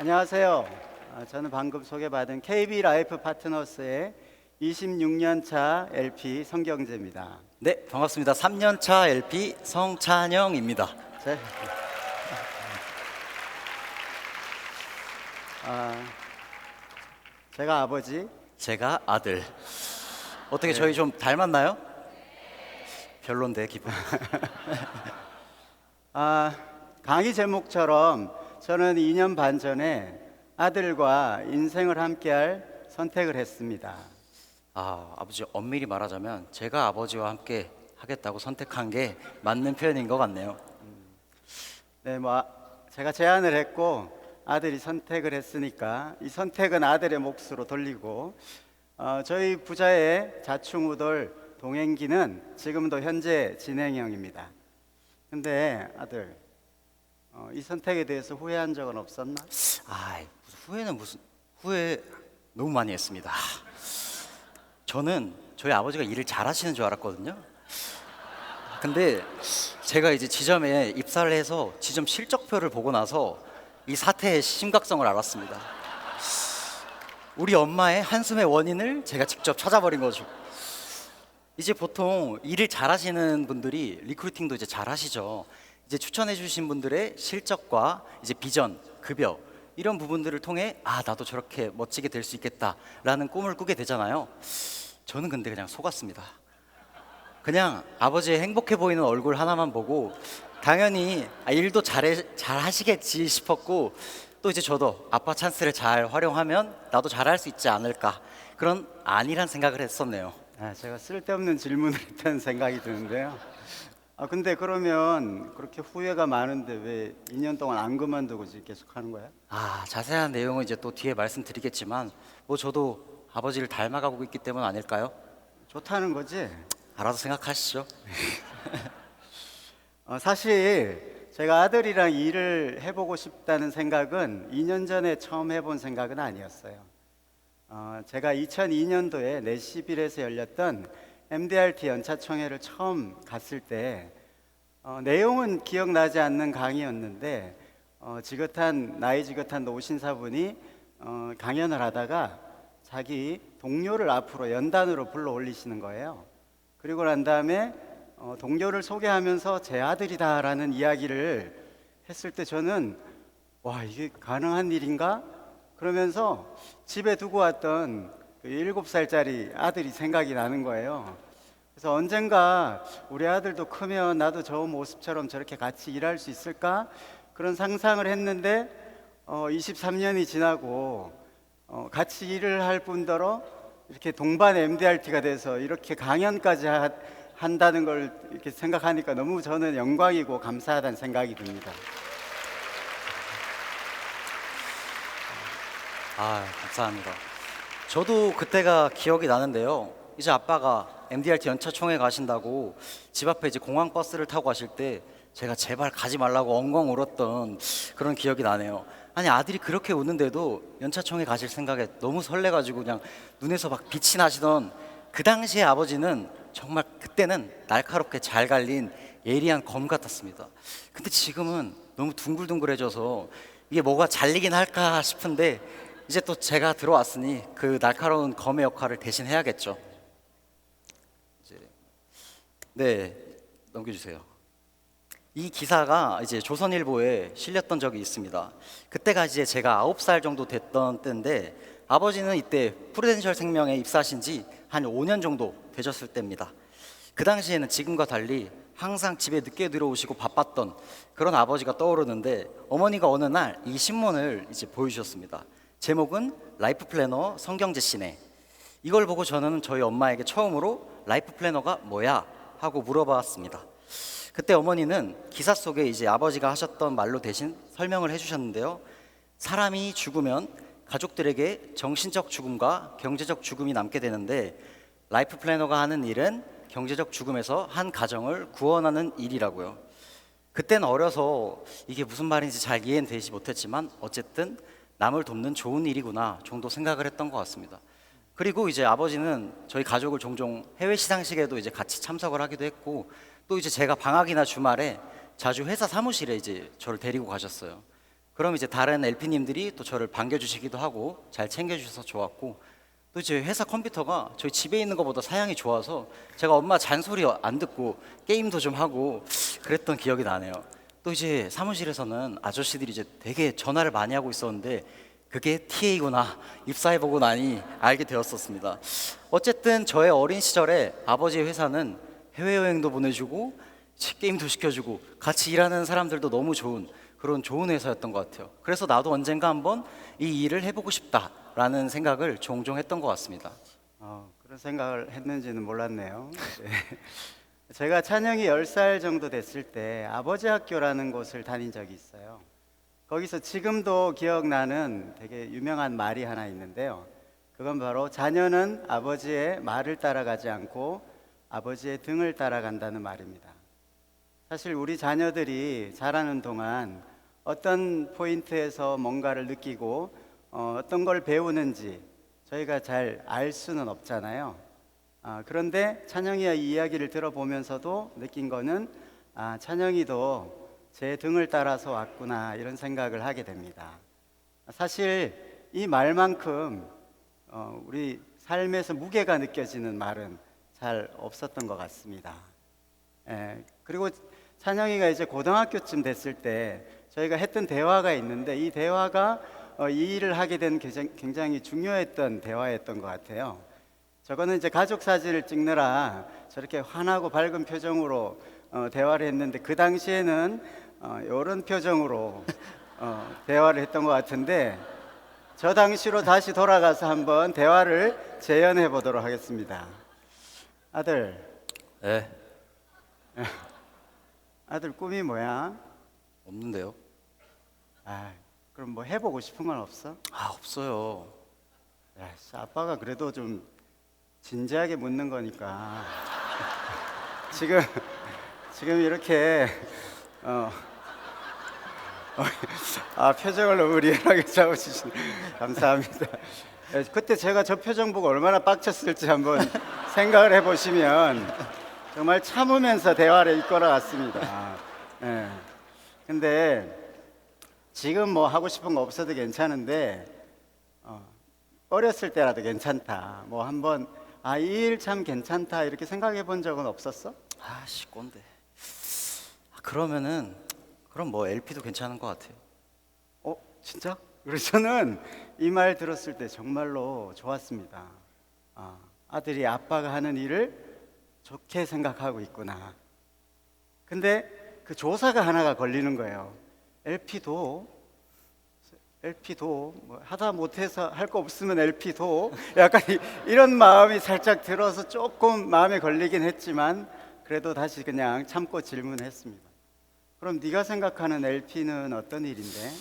안녕하세요. 저는 방금 소개받은 KB 라이프 파트너스의 26년 차 LP 성경재입니다. 네, 반갑습니다. 3년차 LP 성찬영입니다. 제, 제가 아버지, 제가 아들. 어떻게 저희 좀 닮았나요? 별론데 기분. 강의 제목처럼 저는 2년 반 전에 아들과 인생을 함께할 선택을 했습니다. 아버지 엄밀히 말하자면 제가 아버지와 함께 하겠다고 선택한 게 맞는 표현인 것 같네요. 네, 제가 제안을 했고 아들이 선택을 했으니까 이 선택은 아들의 몫으로 돌리고 저희 부자의 자충우돌 동행기는 지금도 현재 진행형입니다. 근데 아들, 이 선택에 대해서 후회한 적은 없었나? 무슨 후회 너무 많이 했습니다. 저는 저희 아버지가 일을 잘하시는 줄 알았거든요. 근데 제가 이제 지점에 입사를 해서 지점 실적표를 보고 나서 이 사태의 심각성을 알았습니다. 우리 엄마의 한숨의 원인을 제가 직접 찾아버린 거죠. 이제 보통 일을 잘하시는 분들이 리크루팅도 이제 잘하시죠. 이제 추천해 주신 분들의 실적과 이제 비전, 급여 이런 부분들을 통해 나도 저렇게 멋지게 될 수 있겠다라는 꿈을 꾸게 되잖아요. 저는 근데 그냥 속았습니다. 그냥 아버지의 행복해 보이는 얼굴 하나만 보고 당연히 일도 잘 하시겠지 싶었고, 또 이제 저도 아빠 찬스를 잘 활용하면 나도 잘할 수 있지 않을까, 그런 안일한 생각을 했었네요. 제가 쓸데없는 질문을 했다는 생각이 드는데요. 근데 그러면 그렇게 후회가 많은데 왜 2년 동안 안 그만두고 지금 계속 하는 거야? 자세한 내용은 이제 또 뒤에 말씀드리겠지만 저도 아버지를 닮아가고 있기 때문 아닐까요? 좋다는 거지? 알아서 생각하시죠. 사실 제가 아들이랑 일을 해보고 싶다는 생각은 2년 전에 처음 해본 생각은 아니었어요. 제가 2002년도에 내시빌에서 열렸던 MDRT 연차총회를 처음 갔을 때 내용은 기억나지 않는 강의였는데 나이 지긋한 노신사분이 강연을 하다가 자기 동료를 앞으로 연단으로 불러 올리시는 거예요. 그리고 난 다음에 동료를 소개하면서 제 아들이다라는 이야기를 했을 때 저는 이게 가능한 일인가? 그러면서 집에 두고 왔던 그 7살짜리 아들이 생각이 나는 거예요. 그래서 언젠가 우리 아들도 크면 나도 저 모습처럼 저렇게 같이 일할 수 있을까? 그런 상상을 했는데 23년이 지나고 같이 일을 할 뿐더러 이렇게 동반 MDRT가 돼서 이렇게 강연까지 한다는 걸 이렇게 생각하니까 너무 저는 영광이고 감사하다는 생각이 듭니다. 감사합니다. 저도 그때가 기억이 나는데요. 이제 아빠가 MDRT 연차총회 가신다고 집 앞에 이제 공항버스를 타고 가실 때 제가 제발 가지 말라고 엉엉 울었던 그런 기억이 나네요. 아니, 아들이 그렇게 우는데도 연차총회 가실 생각에 너무 설레가지고 그냥 눈에서 막 빛이 나시던 그 당시에 아버지는 정말 그때는 날카롭게 잘 갈린 예리한 검 같았습니다. 근데 지금은 너무 둥글둥글해져서 이게 뭐가 잘리긴 할까 싶은데 이제 또 제가 들어왔으니 그 날카로운 검의 역할을 대신 해야겠죠. 네, 넘겨주세요. 이 기사가 이제 조선일보에 실렸던 적이 있습니다. 그때가 이제 제가 9살 정도 됐던 때인데 아버지는 이때 프루덴셜 생명에 입사하신 지 한 5년 정도 되셨을 때입니다. 그 당시에는 지금과 달리 항상 집에 늦게 들어오시고 바빴던 그런 아버지가 떠오르는데 어머니가 어느 날 이 신문을 이제 보여주셨습니다. 제목은 라이프 플래너 성경재 씨네. 이걸 보고 저는 저희 엄마에게 처음으로 라이프 플래너가 뭐야? 하고 물어봤습니다. 그때 어머니는 기사 속에 이제 아버지가 하셨던 말로 대신 설명을 해주셨는데요. 사람이 죽으면 가족들에게 정신적 죽음과 경제적 죽음이 남게 되는데 라이프 플래너가 하는 일은 경제적 죽음에서 한 가정을 구원하는 일이라고요. 그때는 어려서 이게 무슨 말인지 잘 이해는 되지 못했지만 어쨌든 남을 돕는 좋은 일이구나 정도 생각을 했던 것 같습니다. 그리고 이제 아버지는 저희 가족을 종종 해외 시상식에도 이제 같이 참석을 하기도 했고, 또 이제 제가 방학이나 주말에 자주 회사 사무실에 이제 저를 데리고 가셨어요. 그럼 이제 다른 LP님들이 또 저를 반겨주시기도 하고 잘 챙겨주셔서 좋았고, 또 이제 회사 컴퓨터가 저희 집에 있는 것보다 사양이 좋아서 제가 엄마 잔소리 안 듣고 게임도 좀 하고 그랬던 기억이 나네요. 또 이제 사무실에서는 아저씨들이 이제 되게 전화를 많이 하고 있었는데 그게 TA구나 입사해보고 나니 알게 되었었습니다. 어쨌든 저의 어린 시절에 아버지의 회사는 해외여행도 보내주고 게임도 시켜주고 같이 일하는 사람들도 너무 좋은 그런 좋은 회사였던 것 같아요. 그래서 나도 언젠가 한번 이 일을 해보고 싶다라는 생각을 종종 했던 것 같습니다. 그런 생각을 했는지는 몰랐네요. 네. 제가 찬영이 10살 정도 됐을 때 아버지 학교라는 곳을 다닌 적이 있어요. 거기서 지금도 기억나는 되게 유명한 말이 하나 있는데요. 그건 바로 자녀는 아버지의 말을 따라가지 않고 아버지의 등을 따라간다는 말입니다. 사실 우리 자녀들이 자라는 동안 어떤 포인트에서 뭔가를 느끼고 어떤 걸 배우는지 저희가 잘 알 수는 없잖아요. 그런데 찬영이의 이야기를 들어보면서도 느낀 거는 찬영이도 제 등을 따라서 왔구나 이런 생각을 하게 됩니다. 사실 이 말만큼 우리 삶에서 무게가 느껴지는 말은 잘 없었던 것 같습니다. 그리고 찬영이가 이제 고등학교쯤 됐을 때 저희가 했던 대화가 있는데 이 대화가 이 일을 하게 된 굉장히 중요했던 대화였던 것 같아요. 저거는 이제 가족 사진을 찍느라 저렇게 환하고 밝은 표정으로 대화를 했는데 그 당시에는 이런 표정으로 대화를 했던 것 같은데 저 당시로 다시 돌아가서 한번 대화를 재현해 보도록 하겠습니다. 아들, 네, 아들 꿈이 뭐야? 없는데요. 그럼 뭐 해보고 싶은 건 없어? 없어요. 야, 아빠가 그래도 좀 진지하게 묻는 거니까 지금 이렇게 표정을 너무 리얼하게 잡으시시네. 감사합니다. 그때 제가 저 표정 보고 얼마나 빡쳤을지 한번 생각을 해보시면 정말 참으면서 대화를 이끌어 갔습니다. 근데 지금 뭐 하고 싶은 거 없어도 괜찮은데 어렸을 때라도 괜찮다. 뭐 한번 이 일 참 괜찮다 이렇게 생각해 본 적은 없었어? 꼰대. 그러면은 그럼 뭐 LP도 괜찮은 것 같아요. 진짜? 그래서 저는 이 말 들었을 때 정말로 좋았습니다. 아들이 아빠가 하는 일을 좋게 생각하고 있구나. 근데 그 조사가 하나가 걸리는 거예요. LP도 뭐 하다 못해서 할 거 없으면 LP도 약간 이런 마음이 살짝 들어서 조금 마음에 걸리긴 했지만 그래도 다시 그냥 참고 질문했습니다. 그럼 네가 생각하는 LP는 어떤 일인데?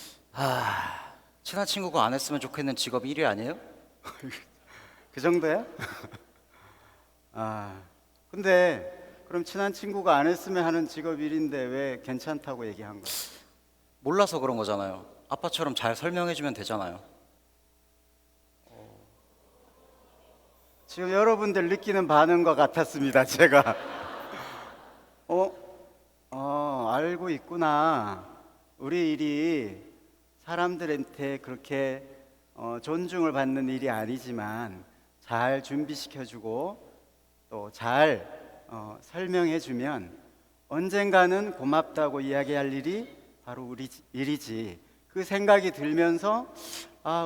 친한 친구가 안 했으면 좋겠는 직업 1위 아니에요? 그 정도야? 근데 그럼 친한 친구가 안 했으면 하는 직업 일인데 왜 괜찮다고 얘기한 거야? 몰라서 그런 거잖아요. 아빠처럼 잘 설명해주면 되잖아요. 지금 여러분들 느끼는 반응과 같았습니다. 제가 알고 있구나. 우리 일이 사람들한테 그렇게 존중을 받는 일이 아니지만 잘 준비시켜주고 또 잘 설명해주면 언젠가는 고맙다고 이야기할 일이 바로 우리 일이지. 그 생각이 들면서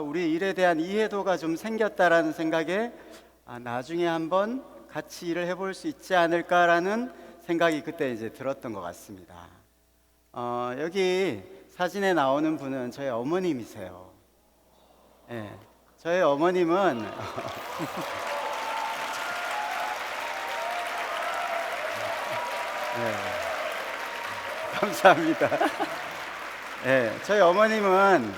우리 일에 대한 이해도가 좀 생겼다라는 생각에 나중에 한번 같이 일을 해볼 수 있지 않을까라는 생각이 그때 이제 들었던 것 같습니다. 여기 사진에 나오는 분은 저희 어머님이세요. 네, 저희 어머님은 감사합니다. 저희 어머님은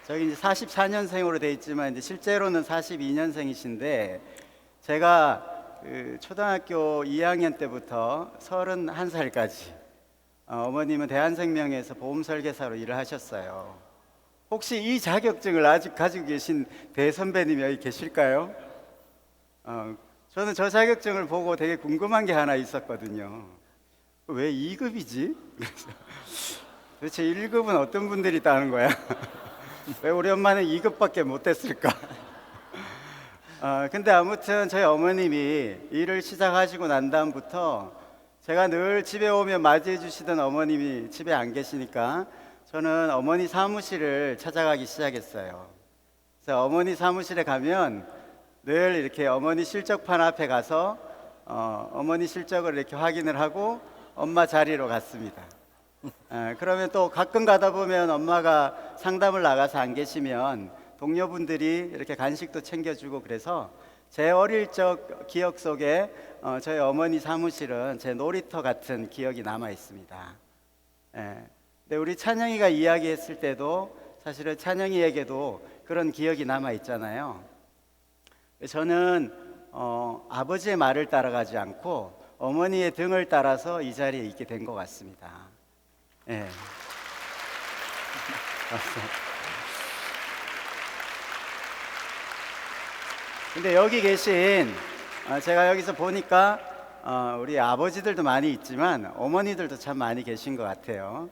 저기 이제 44년생으로 돼 있지만 이제 실제로는 42년생이신데 제가 그 초등학교 2학년 때부터 31살까지 어머님은 대한생명에서 보험 설계사로 일을 하셨어요. 혹시 이 자격증을 아직 가지고 계신 대선배님 여기 계실까요? 저는 저 자격증을 보고 되게 궁금한 게 하나 있었거든요. 왜 2급이지? 도대체 1급은 어떤 분들이 따는 거야? 왜 우리 엄마는 2급밖에 못 됐을까? 근데 아무튼 저희 어머님이 일을 시작하시고 난 다음부터 제가 늘 집에 오면 맞이해 주시던 어머님이 집에 안 계시니까 저는 어머니 사무실을 찾아가기 시작했어요. 그래서 어머니 사무실에 가면 늘 이렇게 어머니 실적판 앞에 가서 어머니 실적을 이렇게 확인을 하고 엄마 자리로 갔습니다. 그러면 또 가끔 가다 보면 엄마가 상담을 나가서 안 계시면 동료분들이 이렇게 간식도 챙겨주고 그래서 제 어릴 적 기억 속에 저희 어머니 사무실은 제 놀이터 같은 기억이 남아 있습니다. 근데 우리 찬영이가 이야기했을 때도 사실은 찬영이에게도 그런 기억이 남아 있잖아요. 저는 아버지의 말을 따라가지 않고 어머니의 등을 따라서 이 자리에 있게 된 것 같습니다. 예. 근데 여기 계신 제가 여기서 보니까 우리 아버지들도 많이 있지만 어머니들도 참 많이 계신 것 같아요.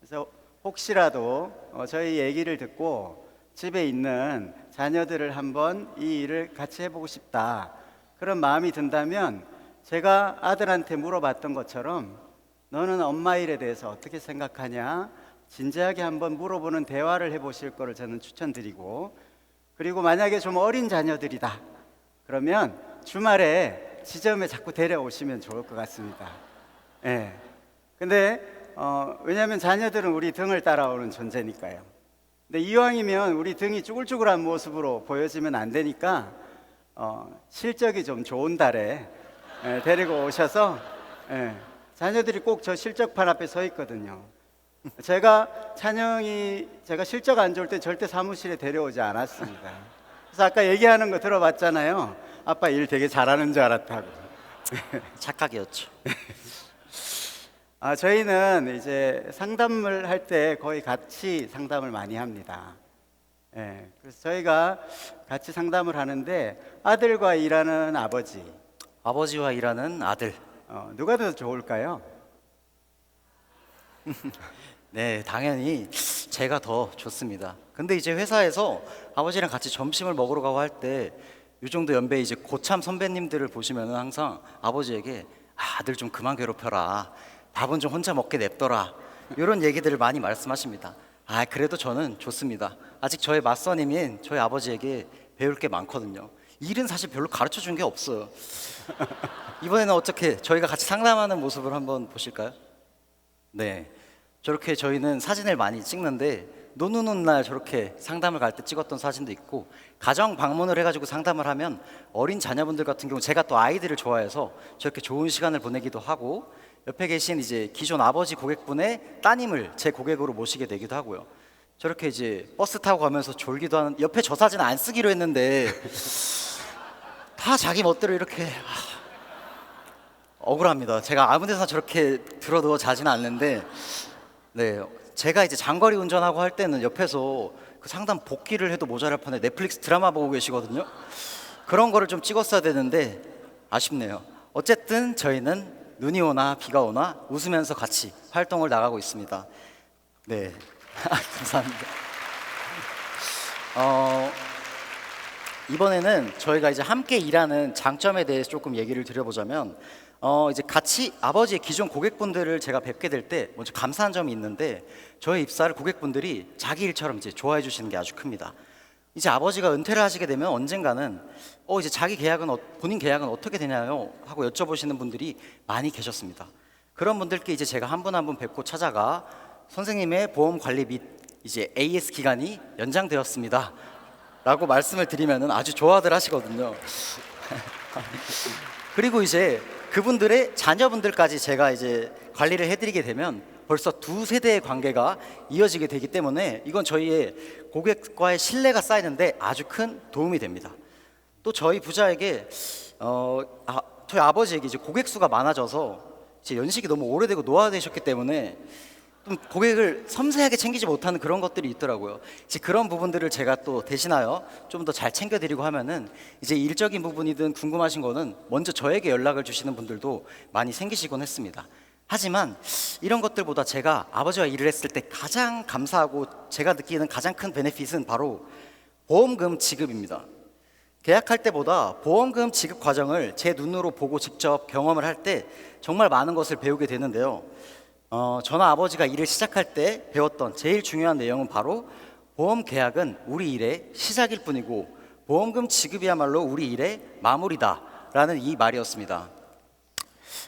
그래서 혹시라도 저희 얘기를 듣고 집에 있는 자녀들을 한번 이 일을 같이 해보고 싶다 그런 마음이 든다면 제가 아들한테 물어봤던 것처럼 너는 엄마 일에 대해서 어떻게 생각하냐 진지하게 한번 물어보는 대화를 해보실 거를 저는 추천드리고, 그리고 만약에 좀 어린 자녀들이다 그러면 주말에 지점에 자꾸 데려오시면 좋을 것 같습니다. 예. 근데 왜냐하면 자녀들은 우리 등을 따라오는 존재니까요. 근데 이왕이면 우리 등이 쭈글쭈글한 모습으로 보여지면 안 되니까 실적이 좀 좋은 달에 데리고 오셔서 자녀들이 꼭 저 실적판 앞에 서 있거든요. 제가 실적 안 좋을 때 절대 사무실에 데려오지 않았습니다. 그래서 아까 얘기하는 거 들어봤잖아요. 아빠 일 되게 잘하는 줄 알았다고. 착각이었죠. 저희는 이제 상담을 할 때 거의 같이 상담을 많이 합니다. 그래서 저희가 같이 상담을 하는데 아들과 일하는 아버지, 아버지와 일하는 아들. 누가 더 좋을까요? 네, 당연히 제가 더 좋습니다. 근데 이제 회사에서 아버지랑 같이 점심을 먹으러 가고 할 때 이 정도 연배 이제 고참 선배님들을 보시면은 항상 아버지에게 아들 좀 그만 괴롭혀라, 밥은 좀 혼자 먹게 냅둬라, 이런 얘기들을 많이 말씀하십니다. 그래도 저는 좋습니다. 아직 저의 맞선임인 저희 아버지에게 배울 게 많거든요. 일은 사실 별로 가르쳐 준 게 없어요. 이번에는 어떻게 저희가 같이 상담하는 모습을 한번 보실까요? 네, 저렇게 저희는 사진을 많이 찍는데 눈 오는 날 저렇게 상담을 갈 때 찍었던 사진도 있고, 가정 방문을 해가지고 상담을 하면 어린 자녀분들 같은 경우 제가 또 아이들을 좋아해서 저렇게 좋은 시간을 보내기도 하고, 옆에 계신 이제 기존 아버지 고객분의 따님을 제 고객으로 모시게 되기도 하고요. 저렇게 이제 버스 타고 가면서 졸기도 하는, 옆에 저 사진 안 쓰기로 했는데 다 자기 멋대로 이렇게 억울합니다. 제가 아무 데서나 저렇게 들어누워 자지는 않는데, 네, 제가 이제 장거리 운전하고 할 때는 옆에서 그 상담 복귀를 해도 모자랄 판에 넷플릭스 드라마 보고 계시거든요. 그런 거를 좀 찍었어야 되는데 아쉽네요. 어쨌든 저희는 눈이 오나 비가 오나 웃으면서 같이 활동을 나가고 있습니다. 네, 감사합니다. 이번에는 저희가 이제 함께 일하는 장점에 대해서 조금 얘기를 드려보자면, 이제 같이 아버지의 기존 고객분들을 제가 뵙게 될 때 먼저 감사한 점이 있는데, 저희 입사를 고객분들이 자기 일처럼 이제 좋아해 주시는 게 아주 큽니다. 이제 아버지가 은퇴를 하시게 되면 언젠가는 이제 자기 계약은 본인 계약은 어떻게 되냐요 하고 여쭤보시는 분들이 많이 계셨습니다. 그런 분들께 이제 제가 한 분 한 분 뵙고 찾아가 선생님의 보험 관리 및 이제 AS 기간이 연장되었습니다 라고 말씀을 드리면은 아주 좋아들 하시거든요. 그리고 이제 그분들의 자녀분들까지 제가 이제 관리를 해드리게 되면 벌써 두 세대의 관계가 이어지게 되기 때문에 이건 저희의 고객과의 신뢰가 쌓이는데 아주 큰 도움이 됩니다. 또 저희 부자에게 저희 아버지에게 이제 고객 수가 많아져서 이제 연식이 너무 오래되고 노화되셨기 때문에 좀 고객을 섬세하게 챙기지 못하는 그런 것들이 있더라고요. 이제 그런 부분들을 제가 또 대신하여 좀 더 잘 챙겨드리고 하면은 이제 일적인 부분이든 궁금하신 거는 먼저 저에게 연락을 주시는 분들도 많이 생기시곤 했습니다. 하지만 이런 것들보다 제가 아버지와 일을 했을 때 가장 감사하고 제가 느끼는 가장 큰 베네핏은 바로 보험금 지급입니다. 계약할 때보다 보험금 지급 과정을 제 눈으로 보고 직접 경험을 할 때 정말 많은 것을 배우게 되는데요. 저나 아버지가 일을 시작할 때 배웠던 제일 중요한 내용은 바로 보험 계약은 우리 일의 시작일 뿐이고 보험금 지급이야말로 우리 일의 마무리다라는 이 말이었습니다.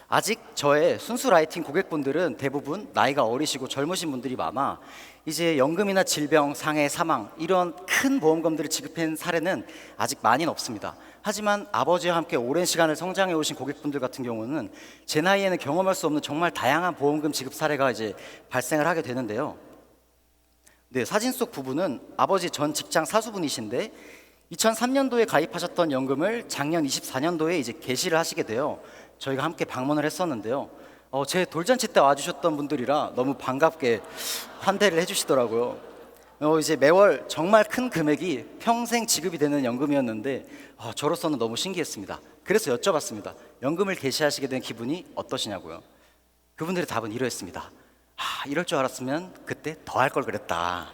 아직 저의 순수 라이팅 고객분들은 대부분 나이가 어리시고 젊으신 분들이 많아 이제 연금이나 질병, 상해, 사망 이런 큰 보험금들을 지급한 사례는 아직 많이는 없습니다. 하지만 아버지와 함께 오랜 시간을 성장해 오신 고객분들 같은 경우는 제 나이에는 경험할 수 없는 정말 다양한 보험금 지급 사례가 이제 발생을 하게 되는데요. 네, 사진 속 부부는 아버지 전 직장 사수분이신데 2003년도에 가입하셨던 연금을 작년 24년도에 이제 개시를 하시게 돼요. 저희가 함께 방문을 했었는데요. 제 돌잔치 때 와주셨던 분들이라 너무 반갑게 환대를 해주시더라고요. 이제 매월 정말 큰 금액이 평생 지급이 되는 연금이었는데 저로서는 너무 신기했습니다. 그래서 여쭤봤습니다. 연금을 개시하시게 된 기분이 어떠시냐고요. 그분들의 답은 이러했습니다. 이럴 줄 알았으면 그때 더 할 걸 그랬다.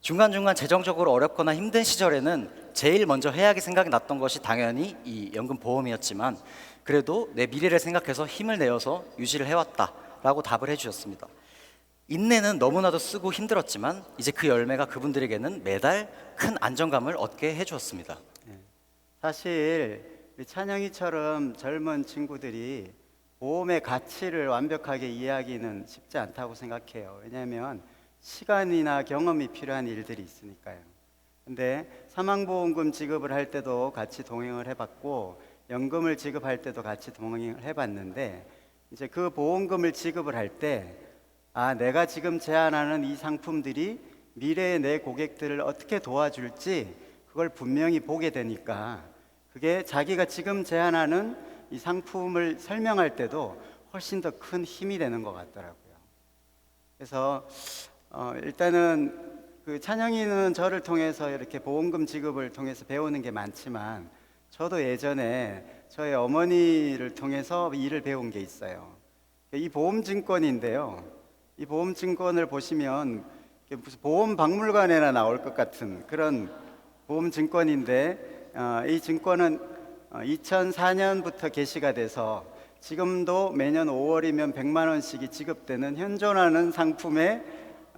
중간중간 재정적으로 어렵거나 힘든 시절에는 제일 먼저 해야할 생각이 났던 것이 당연히 이 연금 보험이었지만 그래도 내 미래를 생각해서 힘을 내어서 유지를 해왔다라고 답을 해주셨습니다. 인내는 너무나도 쓰고 힘들었지만 이제 그 열매가 그분들에게는 매달 큰 안정감을 얻게 해주었습니다. 사실 우리 찬영이처럼 젊은 친구들이 보험의 가치를 완벽하게 이해하기는 쉽지 않다고 생각해요. 왜냐하면 시간이나 경험이 필요한 일들이 있으니까요. 근데 사망보험금 지급을 할 때도 같이 동행을 해봤고 연금을 지급할 때도 같이 동행을 해봤는데 이제 그 보험금을 지급을 할 때 내가 지금 제안하는 이 상품들이 미래의 내 고객들을 어떻게 도와줄지 그걸 분명히 보게 되니까 그게 자기가 지금 제안하는 이 상품을 설명할 때도 훨씬 더 큰 힘이 되는 것 같더라고요. 그래서 일단은 그 찬영이는 저를 통해서 이렇게 보험금 지급을 통해서 배우는 게 많지만 저도 예전에 저희 어머니를 통해서 일을 배운 게 있어요. 이 보험증권인데요. 이 보험증권을 보시면 무슨 보험박물관에나 나올 것 같은 그런 보험증권인데 이 증권은 2004년부터 개시가 돼서 지금도 매년 5월이면 100만 원씩이 지급되는 현존하는 상품의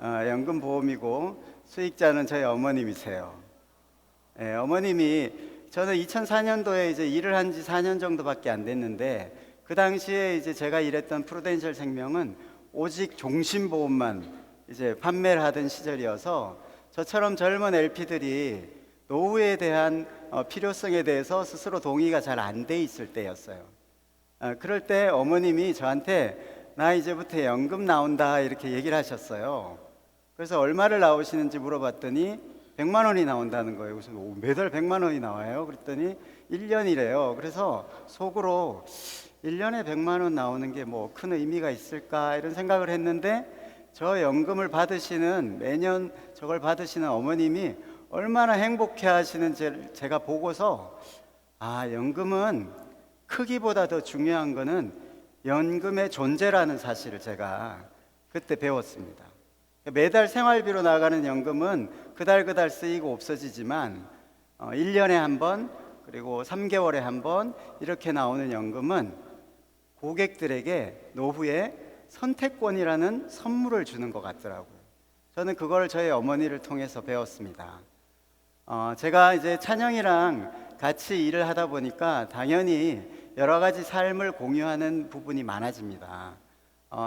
연금보험이고 수익자는 저희 어머님이세요. 어머님이 저는 2004년도에 이제 일을 한 지 4년 정도밖에 안 됐는데 그 당시에 이제 제가 일했던 프루덴셜 생명은 오직 종신보험만 이제 판매를 하던 시절이어서 저처럼 젊은 LP들이 노후에 대한 필요성에 대해서 스스로 동의가 잘 안 돼 있을 때였어요. 그럴 때 어머님이 저한테 나 이제부터 연금 나온다 이렇게 얘기를 하셨어요. 그래서 얼마를 나오시는지 물어봤더니 100만 원이 나온다는 거예요. 그래서 매달 100만 원이 나와요? 그랬더니 1년이래요. 그래서 속으로 1년에 100만 원 나오는 게 뭐 큰 의미가 있을까 이런 생각을 했는데 저 연금을 받으시는 매년 저걸 받으시는 어머님이 얼마나 행복해 하시는지 제가 보고서 연금은 크기보다 더 중요한 거는 연금의 존재라는 사실을 제가 그때 배웠습니다. 매달 생활비로 나가는 연금은 그달 쓰이고 없어지지만 1년에 한 번 그리고 3개월에 한 번 이렇게 나오는 연금은 고객들에게 노후에 선택권이라는 선물을 주는 것 같더라고요. 저는 그걸 저희 어머니를 통해서 배웠습니다. 제가 이제 찬영이랑 같이 일을 하다 보니까 당연히 여러 가지 삶을 공유하는 부분이 많아집니다.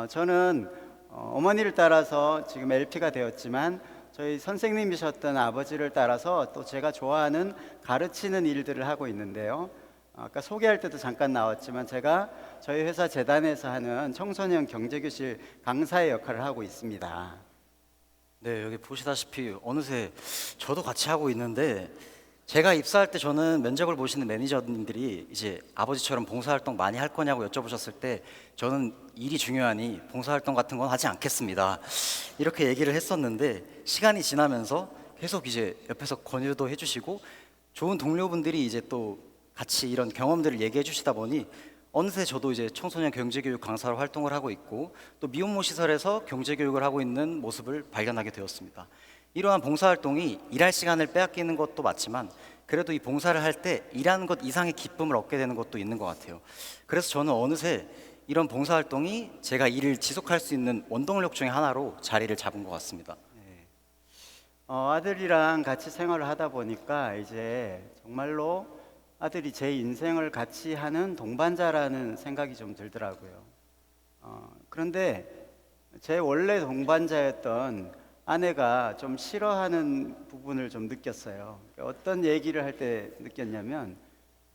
저는 어머니를 따라서 지금 LP가 되었지만 저희 선생님이셨던 아버지를 따라서 또 제가 좋아하는 가르치는 일들을 하고 있는데요. 아까 소개할 때도 잠깐 나왔지만 제가 저희 회사 재단에서 하는 청소년 경제교실 강사의 역할을 하고 있습니다. 네, 여기 보시다시피 어느새 저도 같이 하고 있는데 제가 입사할 때 저는 면접을 보시는 매니저님들이 이제 아버지처럼 봉사활동 많이 할 거냐고 여쭤보셨을 때 저는 일이 중요하니 봉사활동 같은 건 하지 않겠습니다. 이렇게 얘기를 했었는데 시간이 지나면서 계속 이제 옆에서 권유도 해주시고 좋은 동료분들이 이제 또 같이 이런 경험들을 얘기해 주시다 보니 어느새 저도 이제 청소년 경제교육 강사로 활동을 하고 있고 또 미혼모 시설에서 경제교육을 하고 있는 모습을 발견하게 되었습니다. 이러한 봉사활동이 일할 시간을 빼앗기는 것도 맞지만 그래도 이 봉사를 할 때 일하는 것 이상의 기쁨을 얻게 되는 것도 있는 것 같아요. 그래서 저는 어느새 이런 봉사활동이 제가 일을 지속할 수 있는 원동력 중에 하나로 자리를 잡은 것 같습니다. 아들이랑 같이 생활을 하다 보니까 이제 정말로 아들이 제 인생을 같이 하는 동반자라는 생각이 좀 들더라고요. 그런데 제 원래 동반자였던 아내가 좀 싫어하는 부분을 좀 느꼈어요. 어떤 얘기를 할 때 느꼈냐면,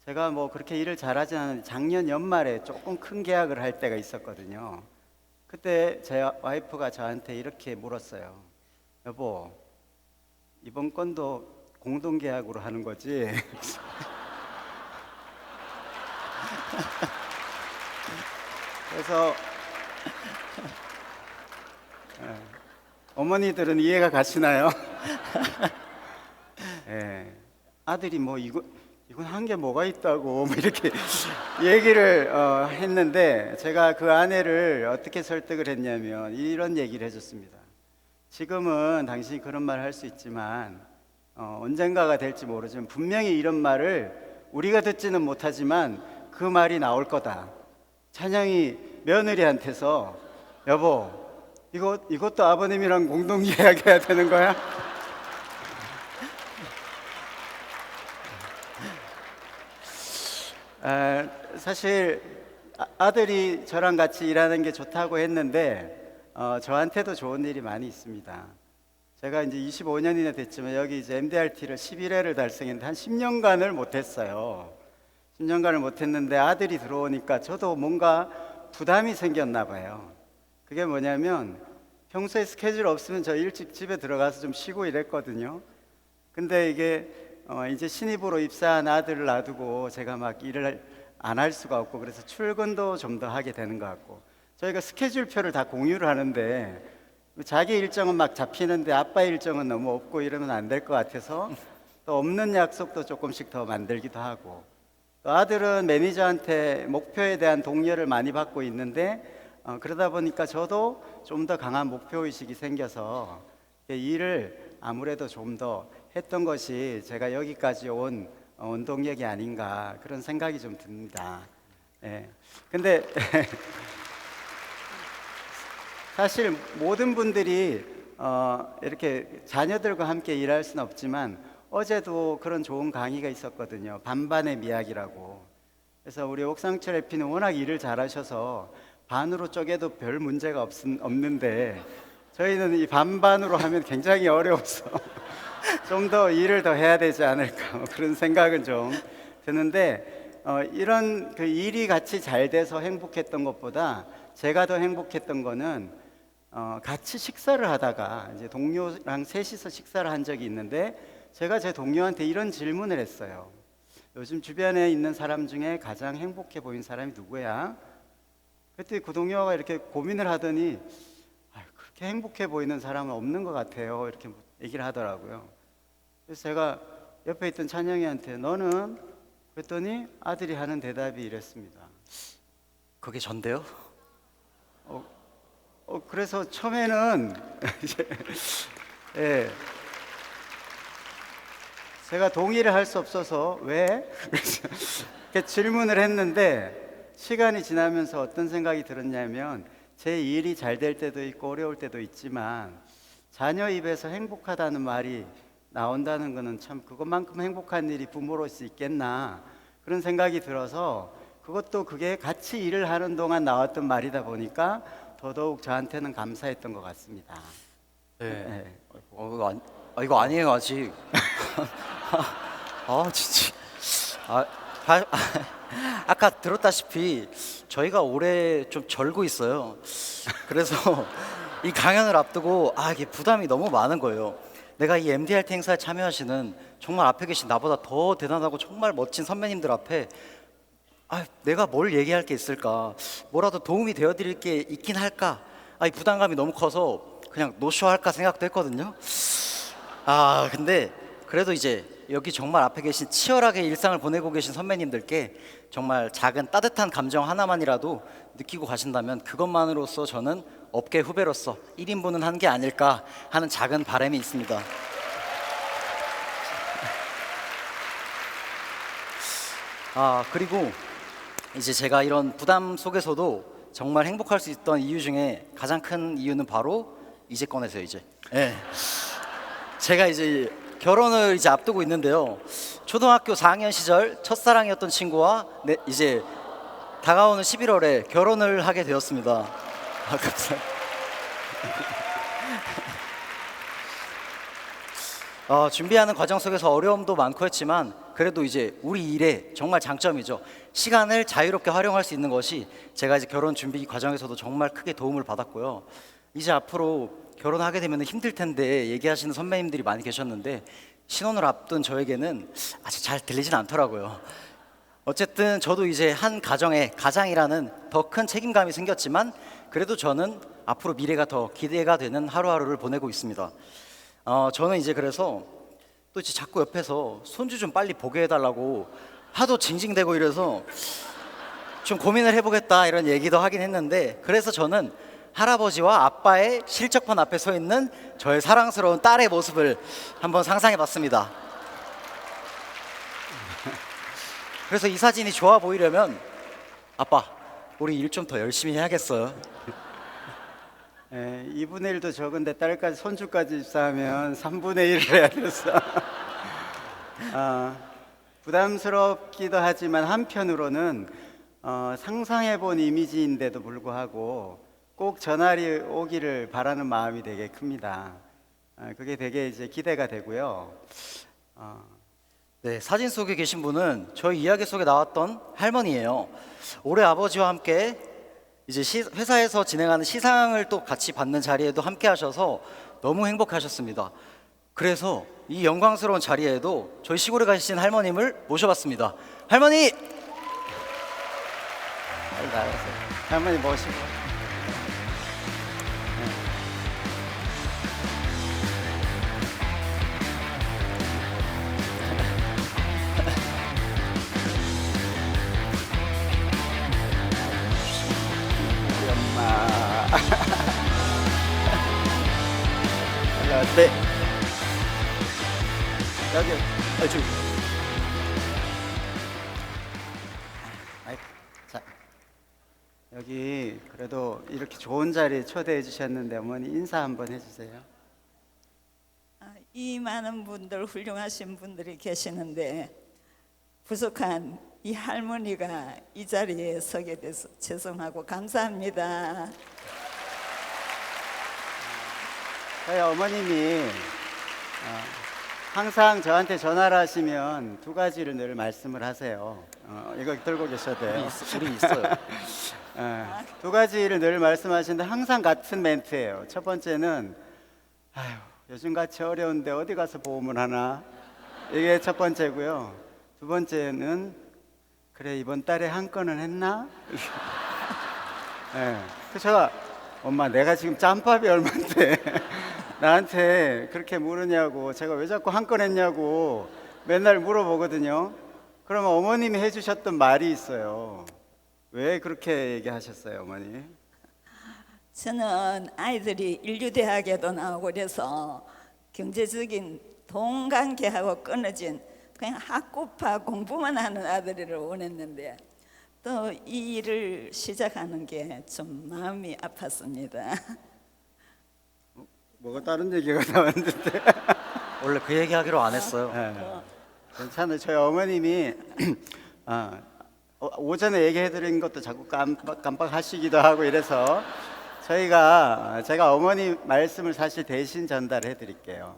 제가 뭐 그렇게 일을 잘하지 않았는데 작년 연말에 조금 큰 계약을 할 때가 있었거든요. 그때 제 와이프가 저한테 이렇게 물었어요. 여보, 이번 건도 공동 계약으로 하는 거지? 그래서 어머니들은 이해가 가시나요? 예, 아들이 뭐 이건 한 게 뭐가 있다고 뭐 이렇게 얘기를 했는데, 제가 그 아내를 어떻게 설득을 했냐면 이런 얘기를 해줬습니다. 지금은 당신이 그런 말을 할 수 있지만 언젠가가 될지 모르지만 분명히 이런 말을 우리가 듣지는 못하지만 그 말이 나올 거다. 찬양이 며느리한테서 여보, 이것도 아버님이랑 공동 계약해야 되는 거야? 사실 아들이 저랑 같이 일하는 게 좋다고 했는데 저한테도 좋은 일이 많이 있습니다. 제가 이제 25년이나 됐지만 여기 이제 MDRT를 11회를 달성했는데 한 10년간을 못했어요. 10년간을 못했는데 아들이 들어오니까 저도 뭔가 부담이 생겼나 봐요. 그게 뭐냐면 평소에 스케줄 없으면 저 일찍 집에 들어가서 좀 쉬고 이랬거든요. 근데 이게 이제 신입으로 입사한 아들을 놔두고 제가 막 일을 안 할 수가 없고, 그래서 출근도 좀 더 하게 되는 것 같고, 저희가 스케줄표를 다 공유를 하는데 자기 일정은 막 잡히는데 아빠 일정은 너무 없고 이러면 안 될 것 같아서 또 없는 약속도 조금씩 더 만들기도 하고, 또 아들은 매니저한테 목표에 대한 독려를 많이 받고 있는데 그러다 보니까 저도 좀 더 강한 목표의식이 생겨서 일을 아무래도 좀 더 했던 것이 제가 여기까지 온 원동력이 아닌가, 그런 생각이 좀 듭니다. 예. 근데 사실 모든 분들이 이렇게 자녀들과 함께 일할 수는 없지만 어제도 그런 좋은 강의가 있었거든요. 반반의 미학이라고. 그래서 우리 옥상철 에피는 워낙 일을 잘하셔서 반으로 쪼개도 별 문제가 없는데 저희는 이 반반으로 하면 굉장히 어려워서 좀 더 일을 더 해야 되지 않을까, 그런 생각은 좀 드는데, 이런 그 일이 같이 잘 돼서 행복했던 것보다 제가 더 행복했던 거는 같이 식사를 하다가 이제 동료랑 셋이서 식사를 한 적이 있는데 제가 제 동료한테 이런 질문을 했어요. 요즘 주변에 있는 사람 중에 가장 행복해 보이는 사람이 누구야? 그때 그 동료가 이렇게 고민을 하더니 그렇게 행복해 보이는 사람은 없는 것 같아요, 이렇게 얘기를 하더라고요. 그래서 제가 옆에 있던 찬영이한테 너는? 그랬더니 아들이 하는 대답이 이랬습니다. 그게 전데요? 그래서 처음에는 예, 제가 동의를 할 수 없어서 왜? 이렇게 질문을 했는데 시간이 지나면서 어떤 생각이 들었냐면, 제 일이 잘 될 때도 있고 어려울 때도 있지만 자녀 입에서 행복하다는 말이 나온다는 것은 참 그것만큼 행복한 일이 부모로서 있겠나, 그런 생각이 들어서 그것도 그게 같이 일을 하는 동안 나왔던 말이다 보니까 더더욱 저한테는 감사했던 것 같습니다. 네. 이거 아니에요 아직. 진짜. 아까 들었다시피 저희가 올해 좀 절고 있어요. 그래서 이 강연을 앞두고 이게 부담이 너무 많은 거예요. 내가 이 MDRT 행사에 참여하시는 정말 앞에 계신 나보다 더 대단하고 정말 멋진 선배님들 앞에 내가 뭘 얘기할 게 있을까, 뭐라도 도움이 되어드릴 게 있긴 할까, 이 부담감이 너무 커서 그냥 노쇼 할까 생각도 했거든요. 근데 그래도 이제 여기 정말 앞에 계신 치열하게 일상을 보내고 계신 선배님들께 정말 작은 따뜻한 감정 하나만이라도 느끼고 가신다면 그것만으로서 저는 업계 후배로서 1인분은 한 게 아닐까 하는 작은 바람이 있습니다. 그리고 이제 제가 이런 부담 속에서도 정말 행복할 수 있던 이유 중에 가장 큰 이유는 바로 이제 꺼내세요. 이제. 네. 제가 이제 결혼을 이제 앞두고 있는데요. 초등학교 4학년 시절 첫사랑이었던 친구와 이제 다가오는 11월에 결혼을 하게 되었습니다. 감사합니다. 준비하는 과정 속에서 어려움도 많고 했지만 그래도 이제 우리 일의 정말 장점이죠. 시간을 자유롭게 활용할 수 있는 것이 제가 이제 결혼 준비 과정에서도 정말 크게 도움을 받았고요. 이제 앞으로 결혼하게 되면 힘들 텐데 얘기하시는 선배님들이 많이 계셨는데 신혼을 앞둔 저에게는 아직 잘 들리진 않더라고요. 어쨌든 저도 이제 한 가정의 가장이라는 더 큰 책임감이 생겼지만 그래도 저는 앞으로 미래가 더 기대가 되는 하루하루를 보내고 있습니다. 저는 이제 그래서 또 이제 자꾸 옆에서 손주 좀 빨리 보게 해달라고 하도 징징대고 이래서 좀 고민을 해보겠다 이런 얘기도 하긴 했는데 그래서 저는 할아버지와 아빠의 실적판 앞에 서 있는 저의 사랑스러운 딸의 모습을 한번 상상해봤습니다. 그래서 이 사진이 좋아 보이려면 아빠 우리 일 좀 더 열심히 해야겠어요. 2분의 1도 적은데 딸까지 손주까지 입사하면 3분의 1을 해야 돼서 부담스럽기도 하지만 한편으로는 상상해본 이미지인데도 불구하고 꼭 전날이 오기를 바라는 마음이 되게 큽니다. 그게 되게 이제 기대가 되고요. 네, 사진 속에 계신 분은 저희 이야기 속에 나왔던 할머니예요. 올해 아버지와 함께 이제 회사에서 진행하는 시상을 또 같이 받는 자리에도 함께 하셔서 너무 행복하셨습니다. 그래서 이 영광스러운 자리에도 저희 시골에 가신 할머님을 모셔봤습니다. 할머니! 빨리 나가세요. 할머니 모시고. 우리 엄마. 네. 여기. 저기. 자, 여기 그래도 이렇게 좋은 자리에 초대해 주셨는데 어머니 인사 한번 해주세요. 이 많은 분들 훌륭하신 분들이 계시는데 부족한 이 할머니가 이 자리에 서게 돼서 죄송하고 감사합니다. 저희 어머님이 항상 저한테 전화를 하시면 두 가지를 늘 말씀을 하세요. 이거 들고 계셔도 돼요. 우리 있어요. 두 가지를 늘 말씀하시는데 항상 같은 멘트예요. 첫 번째는 아휴 요즘같이 어려운데 어디 가서 보험을 하나, 이게 첫 번째고요. 두 번째는 그래 이번 달에 한 건은 했나? 네. 그래서 제가 엄마 내가 지금 짬밥이 얼만데 나한테 그렇게 물으냐고, 제가 왜 자꾸 한 건 했냐고 맨날 물어보거든요. 그러면 어머님이 해주셨던 말이 있어요. 왜 그렇게 얘기하셨어요, 어머니? 저는 아이들이 인류대학에도 나오고 그래서 경제적인 돈 관계하고 끊어진 그냥 학급파 공부만 하는 아들을 원했는데 또 이 일을 시작하는 게 좀 마음이 아팠습니다. 뭐가 다른 얘기가 나왔는데. 원래 그 얘기하기로 안 했어요. 네. 괜찮아요. 저희 어머님이 오전에 얘기해드린 것도 자꾸 깜빡하시기도 하고 이래서 제가 어머니 말씀을 사실 대신 전달해 드릴게요.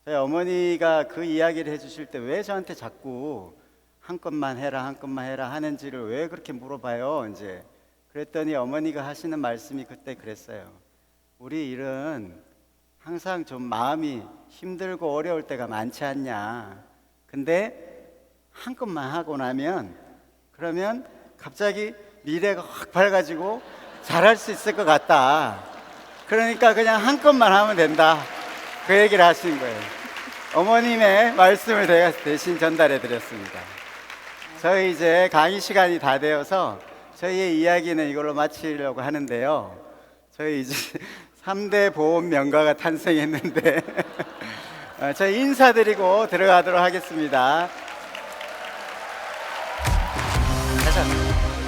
저희 어머니가 그 이야기를 해주실 때 왜 저한테 자꾸 한 건만 해라 한 건만 해라 하는지를 왜 그렇게 물어봐요. 이제 그랬더니 어머니가 하시는 말씀이 그때 그랬어요. 우리 일은 항상 좀 마음이 힘들고 어려울 때가 많지 않냐. 근데 한 건만 하고 나면 그러면 갑자기 미래가 확 밝아지고 잘할 수 있을 것 같다. 그러니까 그냥 한 건만 하면 된다. 그 얘기를 하신 거예요. 어머님의 말씀을 제가 대신 전달해 드렸습니다. 저희 이제 강의 시간이 다 되어서 저희의 이야기는 이걸로 마치려고 하는데요. 저희 이제 3대 보험 명가가 탄생했는데 저희 인사드리고 들어가도록 하겠습니다. 가자.